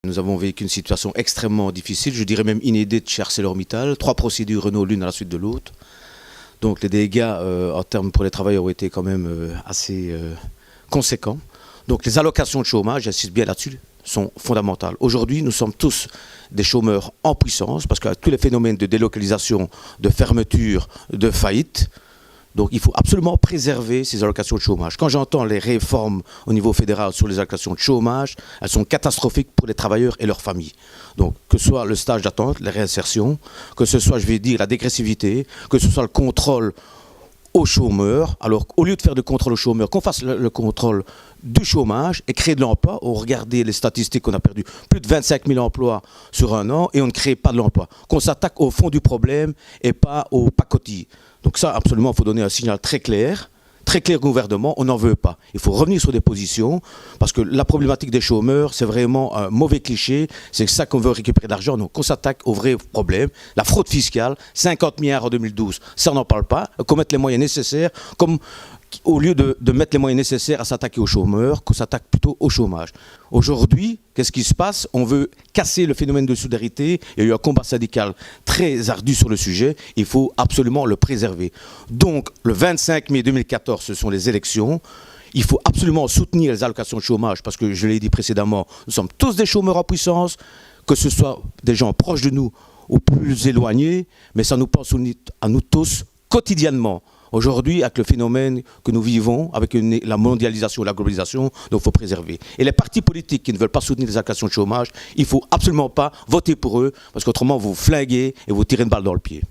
Nous avons vécu une situation extrêmement difficile, je dirais même inédite chez ArcelorMittal. 3 procédures Renault l'une à la suite de l'autre. Donc les dégâts en termes pour les travailleurs ont été quand même assez conséquents. Donc les allocations de chômage, j'insiste bien là-dessus, sont fondamentales. Aujourd'hui, nous sommes tous des chômeurs en puissance parce que tous les phénomènes de délocalisation, de fermeture, de faillite, donc il faut absolument préserver ces allocations de chômage. Quand j'entends les réformes au niveau fédéral sur les allocations de chômage, elles sont catastrophiques pour les travailleurs et leurs familles. Donc que ce soit le stage d'attente, la réinsertion, que ce soit, je vais dire, la dégressivité, que ce soit le contrôle aux chômeurs. Alors au lieu de faire de contrôle aux chômeurs, qu'on fasse le contrôle du chômage et créer de l'emploi. On regardait les statistiques, on a perdu plus de 25 000 emplois sur un an et on ne crée pas de l'emploi. Qu'on s'attaque au fond du problème et pas aux pacotilles. Donc ça, absolument, il faut donner un signal très clair au gouvernement, on n'en veut pas. Il faut revenir sur des positions, parce que la problématique des chômeurs, c'est vraiment un mauvais cliché, c'est ça qu'on veut récupérer de l'argent. Donc on s'attaque au vrai problème, la fraude fiscale, 50 milliards en 2012, ça on n'en parle pas, qu'on mette les moyens nécessaires, comme au lieu de mettre les moyens nécessaires à s'attaquer aux chômeurs, qu'on s'attaque plutôt au chômage. Aujourd'hui, qu'est-ce qui se passe? On veut casser le phénomène de solidarité. Il y a eu un combat syndical très ardu sur le sujet. Il faut absolument le préserver. Donc, le 25 mai 2014, ce sont les élections. Il faut absolument soutenir les allocations de chômage parce que, je l'ai dit précédemment, nous sommes tous des chômeurs en puissance, que ce soit des gens proches de nous ou plus éloignés, mais ça nous pense à nous tous quotidiennement. Aujourd'hui, avec le phénomène que nous vivons, avec la mondialisation et la globalisation, donc il faut préserver. Et les partis politiques qui ne veulent pas soutenir les allocations de chômage, il ne faut absolument pas voter pour eux, parce qu'autrement vous flinguez et vous tirez une balle dans le pied.